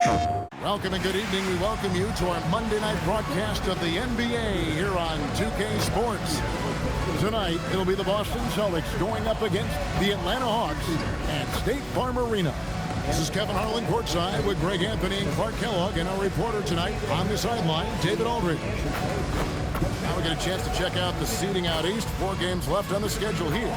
Welcome and good evening. We welcome you to our Monday night broadcast of the NBA here on 2K Sports. Tonight, it'll be the Boston Celtics going up against the Atlanta Hawks at State Farm Arena. This is Kevin Harlan courtside with Greg Anthony and Clark Kellogg, and our reporter tonight on the sideline, David Aldridge. Now we get a chance to check out the seeding out east. 4 games left on the schedule here.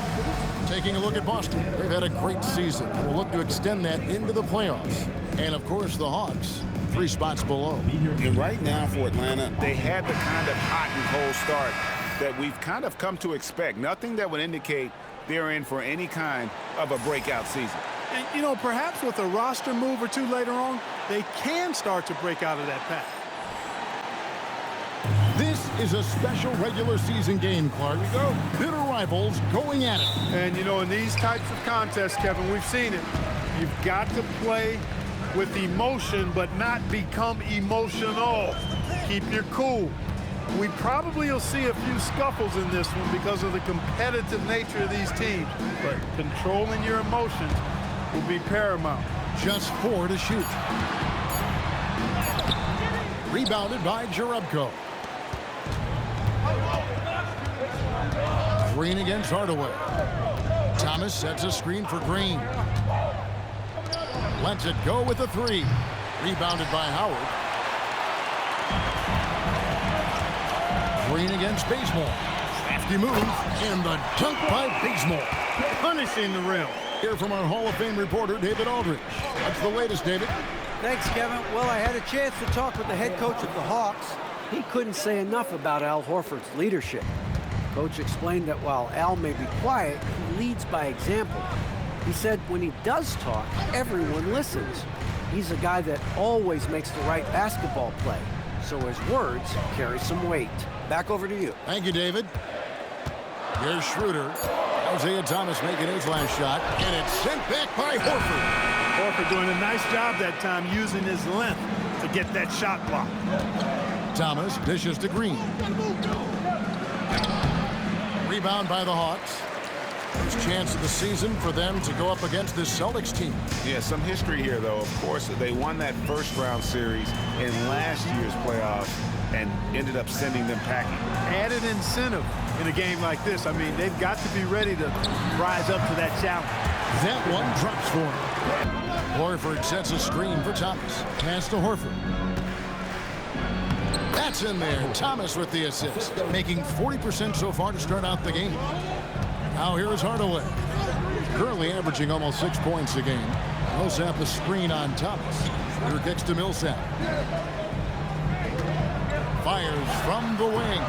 Taking a look at Boston. They've had a great season. We'll look to extend that into the playoffs. And, of course, the Hawks, 3 spots below. And right now for Atlanta, they had the kind of hot and cold start that we've kind of come to expect. Nothing that would indicate they're in for any kind of a breakout season. And, you know, perhaps with a roster move or two later on, they can start to break out of that path. This is a special regular season game, Clark. Bitter rivals going at it. And, you know, in these types of contests, Kevin, we've seen it. You've got to play with emotion, but not become emotional. Keep your cool. We probably will see a few scuffles in this one because of the competitive nature of these teams. But controlling your emotions will be paramount. Just 4 to shoot. Rebounded by Jerebko. Green against Hardaway. Thomas sets a screen for Green. Lets it go with a 3. Rebounded by Howard. Green against Bazemore. Crafty move, and the dunk by Bazemore. Punishing the rim. Here from our Hall of Fame reporter, David Aldridge. What's the latest, David? Thanks, Kevin. Well, I had a chance to talk with the head coach of the Hawks. He couldn't say enough about Al Horford's leadership. Coach explained that while Al may be quiet, he leads by example. He said when he does talk, everyone listens. He's a guy that always makes the right basketball play, so his words carry some weight. Back over to you. Thank you, David. Here's Schroeder. Isaiah Thomas making his last shot, and it's sent back by Horford. Horford doing a nice job that time using his length to get that shot block. Thomas dishes to Green. Rebound by the Hawks. First chance of the season for them to go up against this Celtics team. Yeah, some history here, though. Of course, they won that first-round series in last year's playoffs and ended up sending them packing. Added incentive in a game like this. I mean, they've got to be ready to rise up to that challenge. That one drops for him. Horford sets a screen for Thomas. Pass to Horford. That's in there. Thomas with the assist, making 40% so far to start out the game. Now here is Hardaway. Currently averaging almost 6 points a game. Millsap the screen on Thomas. Here kicks to Millsap. Fires from the wing.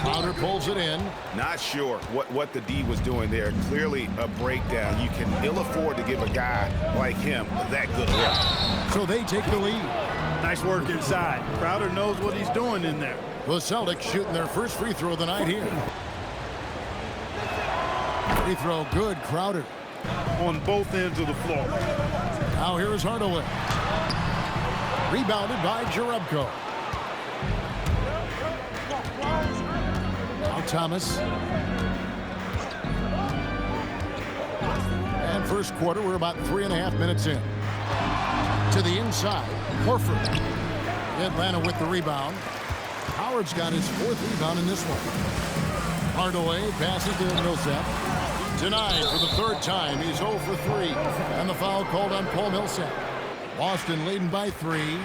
Crowder pulls it in. Not sure what the D was doing there. Clearly a breakdown. You can ill afford to give a guy like him that good rep. So they take the lead. Nice work inside. Crowder knows what he's doing in there. The Celtics shooting their first free throw of the night here. Free throw good, Crowder. On both ends of the floor. Now here is Hardaway. Rebounded by Jerebko. Now Thomas. And first quarter, we're about 3.5 minutes in. To the inside, Horford. Atlanta with the rebound. Howard's got his 4th rebound in this one. Hardaway passes to Millsap. Tonight, for the 3rd time, he's 0 for 3. And the foul called on Paul Millsap. Boston leading by 3.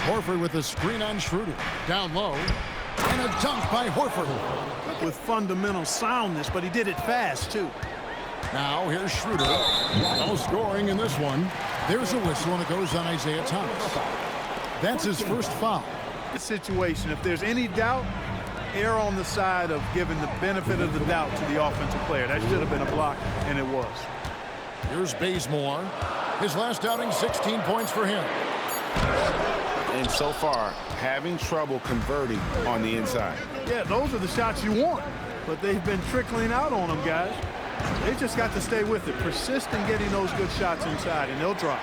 Horford with a screen on Schroeder. Down low. And a dunk by Horford. With fundamental soundness, but he did it fast, too. Now, here's Schroeder. No scoring in this one. There's a whistle, and it goes on Isaiah Thomas. That's his first foul. The situation, if there's any doubt, err on the side of giving the benefit of the doubt to the offensive player. That should have been a block, and it was. Here's Bazemore. His last outing, 16 points for him. And so far, having trouble converting on the inside. Yeah, those are the shots you want, but they've been trickling out on them, guys. They just got to stay with it. Persist in getting those good shots inside, and they'll drop.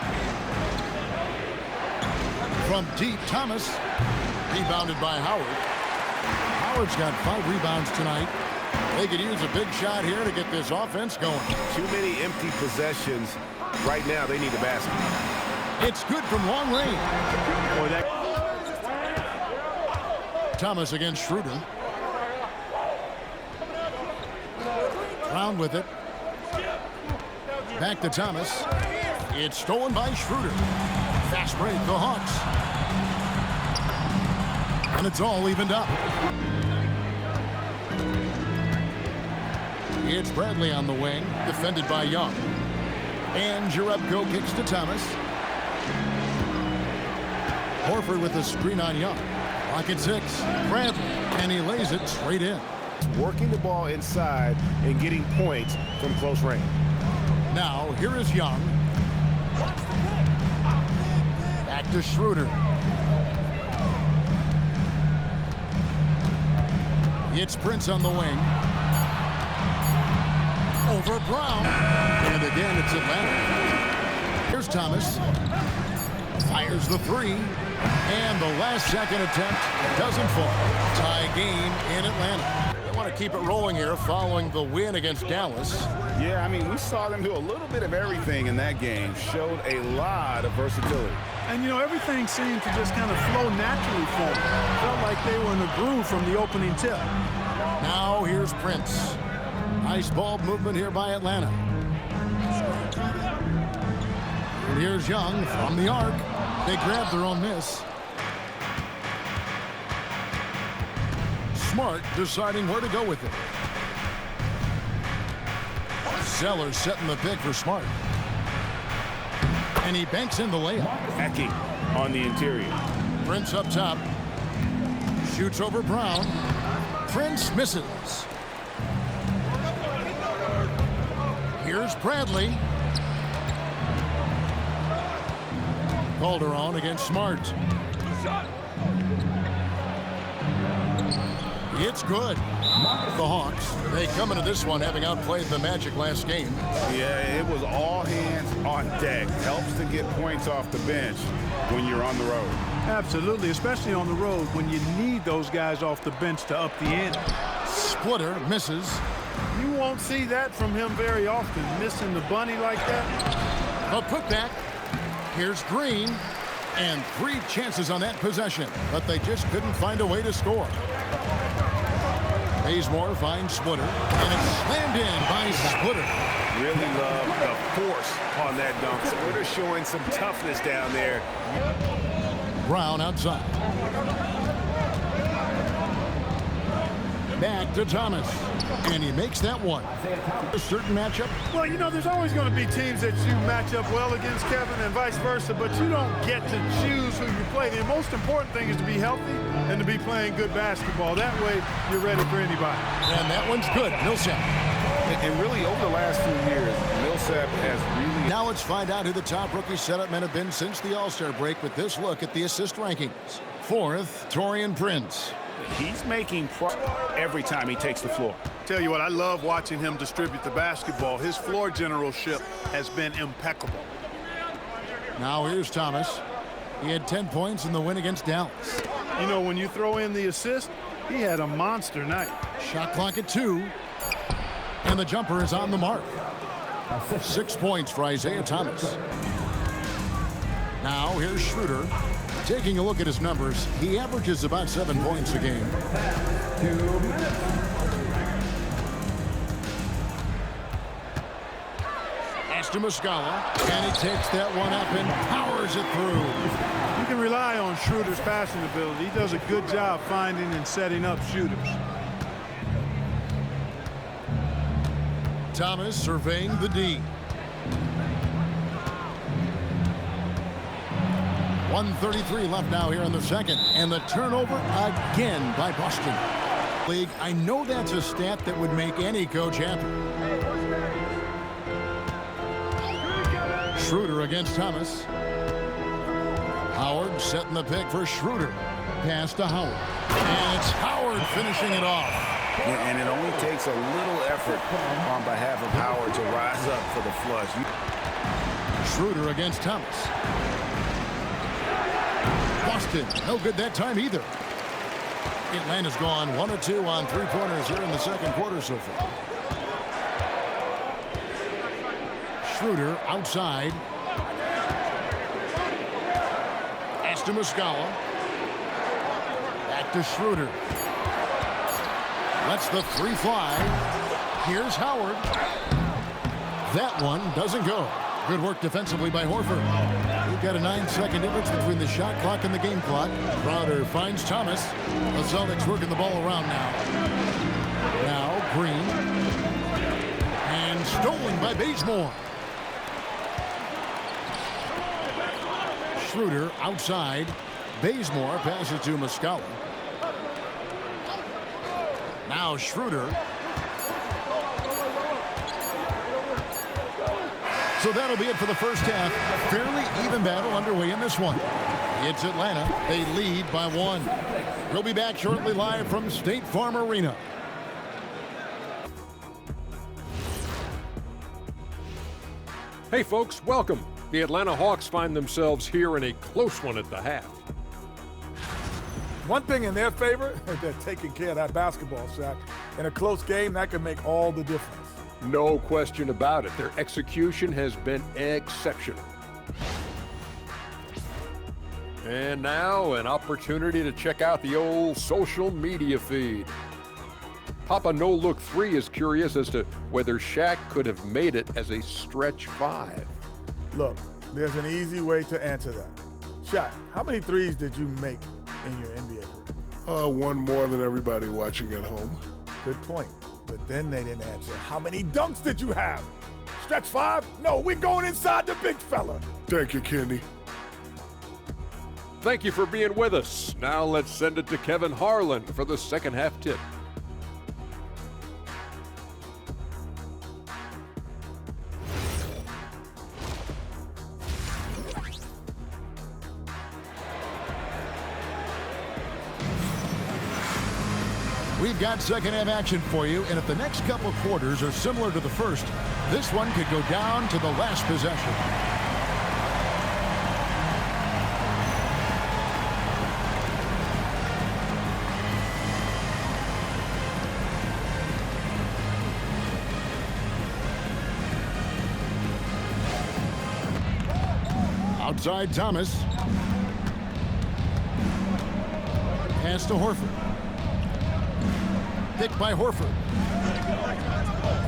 From deep, Thomas. Rebounded by Howard. Howard's got 5 rebounds tonight. They could use a big shot here to get this offense going. Too many empty possessions. Right now, they need a basket. It's good from long range. Boy, Thomas against Schroeder. Brown with it. Back to Thomas. It's stolen by Schroeder. Fast break, the Hawks. And it's all evened up. It's Bradley on the wing, defended by Young. And Jerebko kicks to Thomas. Horford with the screen on Young. Clock at 6. Bradley, and he lays it straight in. Working the ball inside and getting points from close range. Now, here is Young. Back to Schroeder. It's Prince on the wing. Over Brown. And again, it's Atlanta. Here's Thomas. Fires the three. And the last second attempt doesn't fall. Tie game in Atlanta. They want to keep it rolling here following the win against Dallas. Yeah, I mean, we saw them do a little bit of everything in that game. Showed a lot of versatility. and, you know, everything seemed to just kind of flow naturally for them. Felt like they were in a groove from the opening tip. Now here's Prince. Nice ball movement here by Atlanta. And here's Young from the arc. They grab their own miss. Smart deciding where to go with it. Zeller setting the pick for Smart. And he banks in the layup. Hacking on the interior. Prince up top. Shoots over Brown. Prince misses. Here's Bradley. Calderon against Smart. It's good. The Hawks, they come into this one having outplayed the Magic last game. Yeah, it was all hands on deck. Helps to get points off the bench when you're on the road. Absolutely, especially on the road when you need those guys off the bench to up the ante. Splitter misses. You won't see that from him very often, missing the bunny like that. A putback. Here's Green. And 3 chances on that possession, but they just couldn't find a way to score. Bazemore finds Splitter, and it's slammed in by Splitter. Really love the force on that dunk. Splitter showing some toughness down there. Brown outside. Back to Thomas, and he makes that one. A certain matchup. Well, you know, there's always going to be teams that you match up well against, Kevin, and vice versa, but you don't get to choose who you play. The most important thing is to be healthy and to be playing good basketball. That way, you're ready for anybody. And that one's good. Millsap. And really, over the last few years, Millsap has really... Now let's find out who the top rookie setup men have been since the All-Star break with this look at the assist rankings. 4th, Taurean Prince. He's making every time he takes the floor. Tell you what, I love watching him distribute the basketball. His floor generalship has been impeccable. Now here's Thomas. He had 10 points in the win against Dallas. You know, when you throw in the assist, he had a monster night. Shot clock at 2. And the jumper is on the mark. 6 points for Isaiah Thomas. Now here's Schroeder. Taking a look at his numbers, he averages about 7 points a game. 2 minutes. Pass to Muscala, and he takes that one up and powers it through. You can rely on Schroeder's passing ability. He does a good job finding and setting up shooters. Thomas surveying the D. 1:33 left now here in the second, and the turnover again by Boston. League, I know that's a stat that would make any coach happy. Schroeder against Thomas. Howard setting the pick for Schroeder. Pass to Howard. And it's Howard finishing it off. And it only takes a little effort on behalf of Howard to rise up for the flush. Schroeder against Thomas. Boston, no good that time either. Atlanta's gone 1 of 2 on three-pointers here in the second quarter so far. Schroeder outside. Pass to Muscala. Back to Schroeder. Lets the three fly. Here's Howard. That one doesn't go. Good work defensively by Horford. We've got a 9-second difference between the shot clock and the game clock. Crowder finds Thomas. The Celtics working the ball around now. Now Green. And stolen by Bazemore. Schroeder outside. Bazemore passes to Muscala. Now Schroeder. So that'll be it for the first half. Fairly even battle underway in this one. It's Atlanta. They lead by 1. We'll be back shortly live from State Farm Arena. Hey folks, welcome. The Atlanta Hawks find themselves here in a close one at the half. One thing in their favor, they're taking care of that basketball shot. In a close game, that can make all the difference. No question about it. Their execution has been exceptional. And now an opportunity to check out the old social media feed. Papa No Look 3 is curious as to whether Shaq could have made it as a stretch 5. Look, there's an easy way to answer that. Shaq, how many threes did you make in your NBA career? One more than everybody watching at home. Good point. But then they didn't answer. How many dunks did you have? Stretch 5? No, we're going inside the big fella. Thank you, Kenny. Thank you for being with us. Now let's send it to Kevin Harlan for the second half tip. We've got second half action for you, and if the next couple of quarters are similar to the first, this one could go down to the last possession. Outside Thomas. Pass to Horford. Picked by Horford.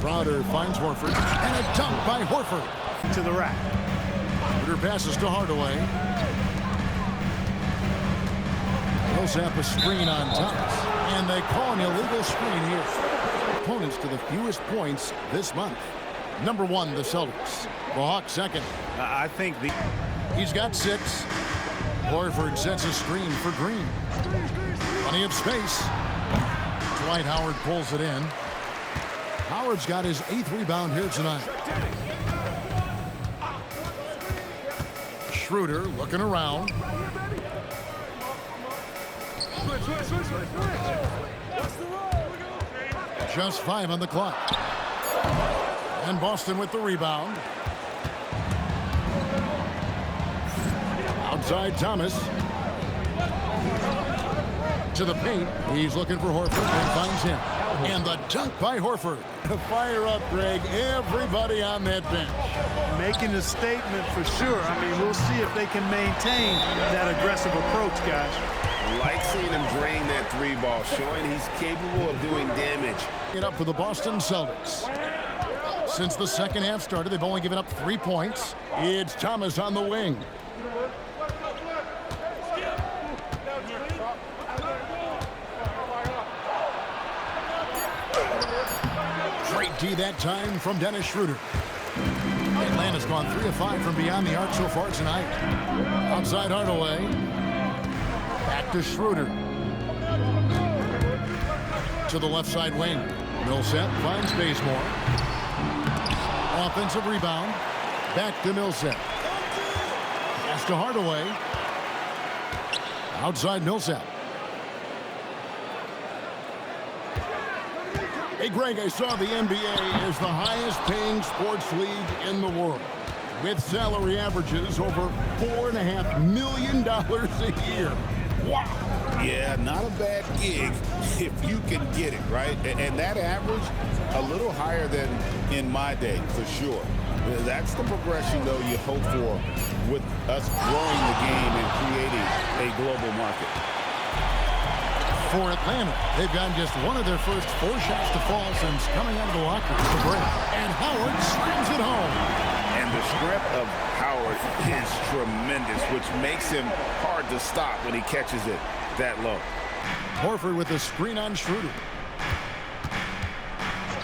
Crowder finds Horford. And a dunk by Horford. To the rack. Crowder passes to Hardaway. Millsap a screen on Thomas. And they call an illegal screen here. Opponents to the fewest points this month. Number 1, the Celtics. The Hawks second. I think He's got 6. Horford sets a screen for Green. Plenty of space. Dwight Howard pulls it in. Howard's got his 8th rebound here tonight. Schroeder looking around. Just 5 on the clock. And Boston with the rebound. Outside Thomas. To the paint. He's looking for Horford and finds him. And the dunk by Horford. Fire up, Greg. Everybody on that bench. Making a statement for sure. I mean, we'll see if they can maintain that aggressive approach, guys. like seeing him drain that 3-ball, showing he's capable of doing damage. It up for the Boston Celtics. Since the second half started, they've only given up 3 points. It's Thomas on the wing. Great D that time from Dennis Schroeder. Atlanta's gone 3 of 5 from beyond the arc so far tonight. Outside Hardaway. Back to Schroeder. To the left side wing. Millsap finds Bazemore. Offensive rebound. Back to Millsap. Pass to Hardaway. Outside Millsap. Hey, Greg, I saw the NBA is the highest paying sports league in the world, with salary averages over $4.5 million a year. Wow. Yeah, not a bad gig if you can get it, right? And that average, a little higher than in my day, for sure. That's the progression, though, you hope for with us growing the game and creating a global market. For Atlanta, they've gotten just one of their first 4 shots to fall since coming out of the locker room to break. And Howard slams it home. And the strength of Howard is tremendous, which makes him hard to stop when he catches it that low. Horford with the screen on Schroeder.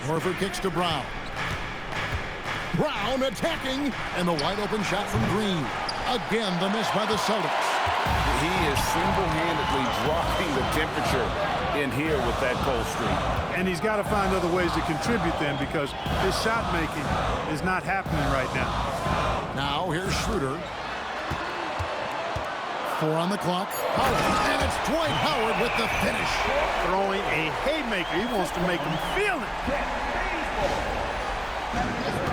Horford kicks to Brown. Brown attacking, and the wide open shot from Green. Again, the miss by the Celtics. He is single-handedly dropping the temperature in here with that cold streak. And he's got to find other ways to contribute then, because his shot making is not happening right now. Now here's Schroeder. 4 on the clock. Howard, and it's Dwight Howard with the finish. Throwing a haymaker. He wants to make him feel it.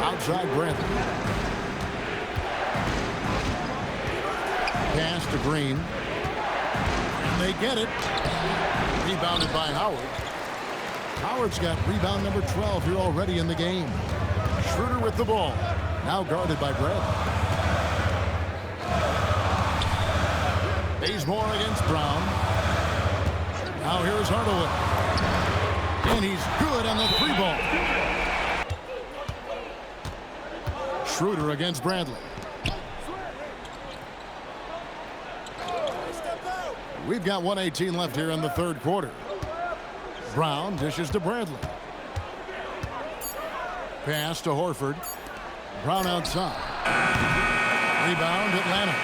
Outside Bradley. Pass to Green. And they get it. Rebounded by Howard. Howard's got rebound number 12 here already in the game. Schroeder with the ball. Now guarded by Bradley. Bazemore against Brown. Now here's Hardaway. And he's good on the 3-ball. Schroeder against Bradley. We've got 1:18 left here in the third quarter. Brown dishes to Bradley. Pass to Horford. Brown outside. Rebound Atlanta.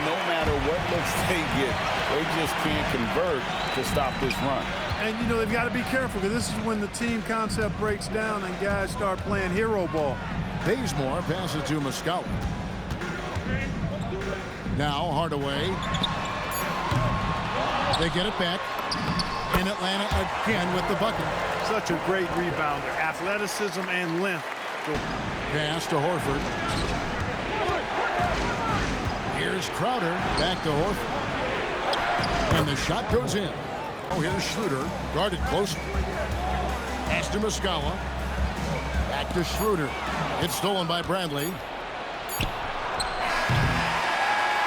No matter what looks they get, they just can't convert to stop this run. And, you know, they've got to be careful, because this is when the team concept breaks down and guys start playing hero ball. Bazemore passes to Muscala. Now Hardaway. They get it back. In Atlanta again with the bucket. Such a great rebounder. Athleticism and length. Pass to Horford. Here's Crowder. Back to Horford. And the shot goes in. Oh, here's Schroeder. Guarded closely. Pass to Muscala. Back to Schroeder. It's stolen by Bradley.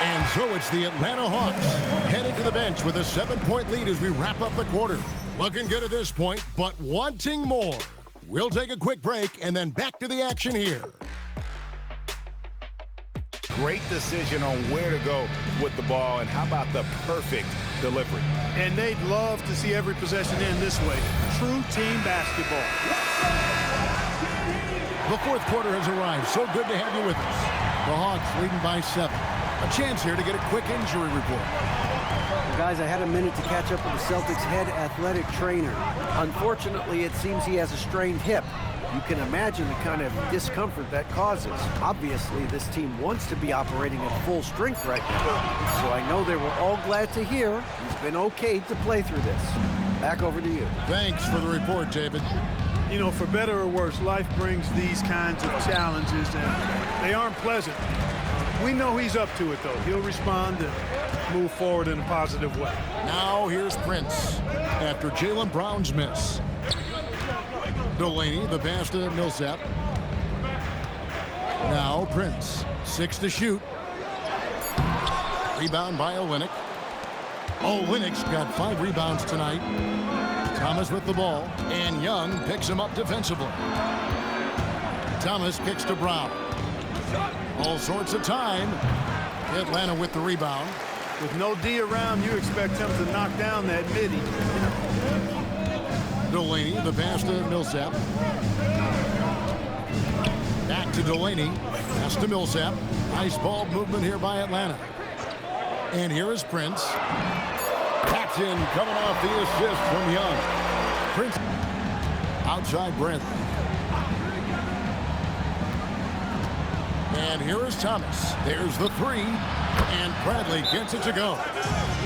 And so it's the Atlanta Hawks heading to the bench with a 7-point lead as we wrap up the quarter. Looking good at this point, but wanting more. We'll take a quick break and then back to the action here. Great decision on where to go with the ball, and how about the perfect delivery. And they'd love to see every possession end this way. True team basketball. The fourth quarter has arrived. So good to have you with us. The Hawks leading by 7. A chance here to get a quick injury report. Well, guys, I had a minute to catch up with the Celtics head athletic trainer. Unfortunately, it seems he has a strained hip. You can imagine the kind of discomfort that causes. Obviously, this team wants to be operating at full strength right now. So I know they were all glad to hear he's been okay to play through this. Back over to you. Thanks for the report, David. You know, for better or worse, life brings these kinds of challenges, and they aren't pleasant. We know he's up to it, though. He'll respond and move forward in a positive way. Now here's Prince after Jaylen Brown's miss. Delaney, the pass to Millsap. Now Prince, 6 to shoot. Rebound by Olynyk. Olynyk's got 5 rebounds tonight. Thomas with the ball, and Young picks him up defensively. Thomas kicks to Brown. All sorts of time. Atlanta with the rebound. With no D around, you expect him to knock down that midi. Delaney, the pass to Millsap. Back to Delaney. Pass to Millsap. Nice ball movement here by Atlanta. And here is Prince. Taps in, coming off the assist from Young. Prince outside Bradley. And here is Thomas. There's the 3. And Bradley gets it to go.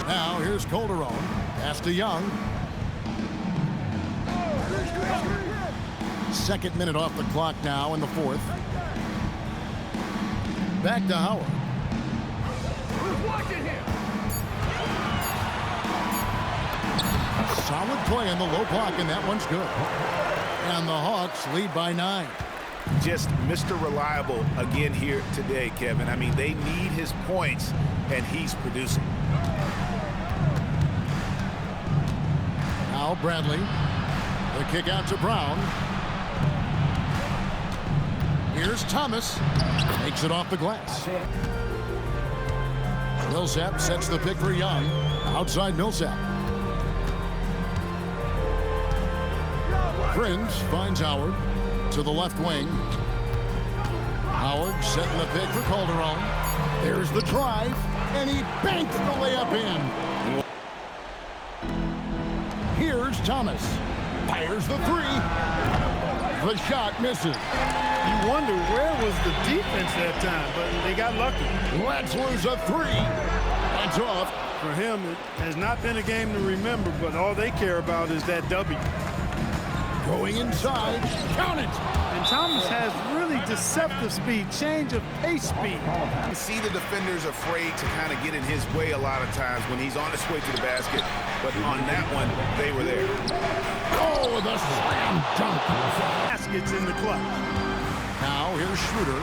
Now here's Calderon. Pass to Young. Second minute off the clock now in the fourth. Back to Howard. Solid play in the low block, and that one's good. And the Hawks lead by 9. Just Mr. Reliable again here today, Kevin. I mean, they need his points, and he's producing. Now Bradley. The kick out to Brown. Here's Thomas. Takes it off the glass. Millsap sets the pick for Young. Outside Millsap. Prince finds Howard to the left wing. Howard setting the pick for Calderon. There's the drive, and he banks the layup in. Here's Thomas. Fires the three. The shot misses. You wonder where was the defense that time, but they got lucky. Let's lose a three. That's off. For him, it has not been a game to remember, but all they care about is that W. Going inside. Count it. And Thomas has really deceptive speed, change of pace speed. You see the defenders afraid to kind of get in his way a lot of times when he's on his way to the basket. But on that one, they were there. Oh, the slam dunk. Baskets in the clutch. Now here's Schroeder.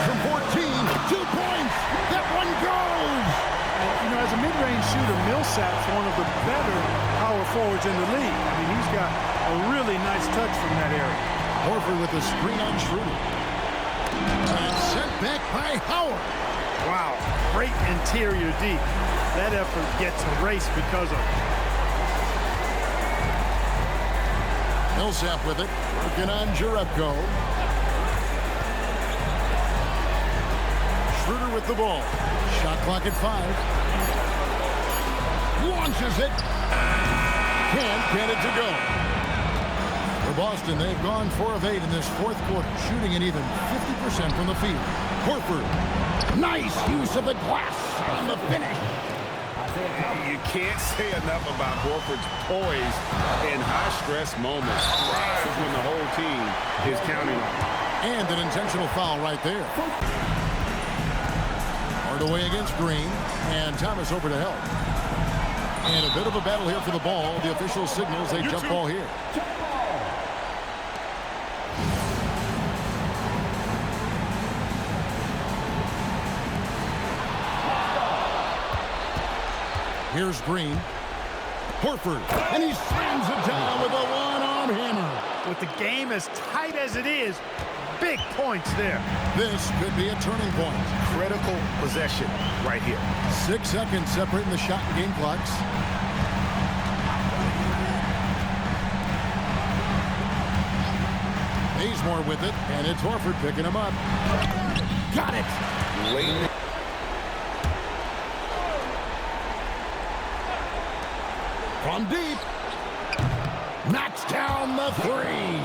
From 14, 2 points. That one goes. You know, as a mid-range shooter, Millsap's one of the better power forwards in the league. I mean, he's got a really nice touch from that area. Horford with the screen on Schroeder. And sent back by Howard. Wow, great interior D. That effort gets erased because of it. Millsap with it. Working on Jerebko. Schroeder with the ball. Shot clock at 5. Launches it. Can't get it to go. For Boston, they've gone 4 of 8 in this fourth quarter, shooting an even 50% from the field. Horford. Nice use of the glass on the finish. You can't say enough about Horford's poise in high-stress moments. This is when the whole team is counting on him. And an intentional foul right there. Hard away against Green. And Thomas over to help. And a bit of a battle here for the ball. The official signals a jump ball here. Here's Green. Horford. And he slams it down with a one-arm hammer. With the game as tight as it is, big points there. This could be a turning point. Critical possession right here. 6 seconds separating the shot and game clocks. Bazemore with it, and it's Horford picking him up. Got it. Late. From deep. Knocks down the three.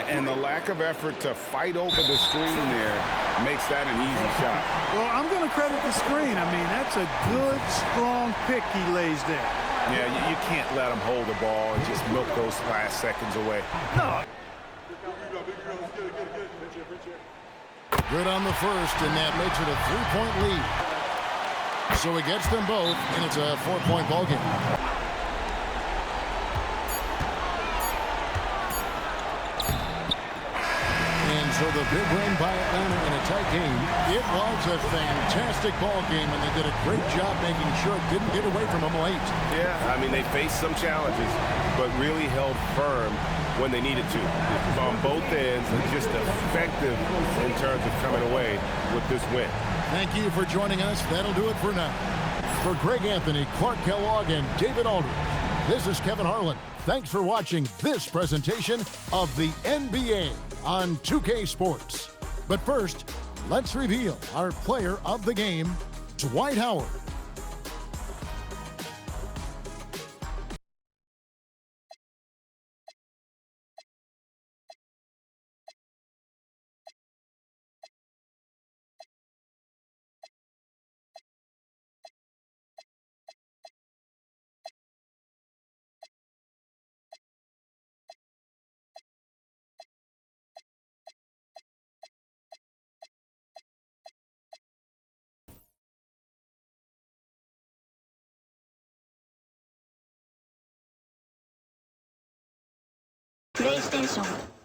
And the lack of effort to fight over the screen there makes that an easy shot. Well, I'm going to credit the screen. I mean, that's a good, strong pick he lays there. Yeah, you can't let him hold the ball and just milk those last seconds away. No. Good on the first, and that makes it a 3-point lead. So he gets them both, and it's a 4-point ball game. And so the big win by Atlanta in a tight game. It was a fantastic ball game, and they did a great job making sure it didn't get away from them late. Yeah, I mean, they faced some challenges, but really held firm when they needed to. On both ends, and just effective in terms of coming away with this win. Thank you for joining us. That'll do it for now. For Greg Anthony, Clark Kellogg, and David Aldridge, this is Kevin Harlan. Thanks for watching this presentation of the NBA on 2K Sports. But first, let's reveal our player of the game, Dwight Howard. ステーション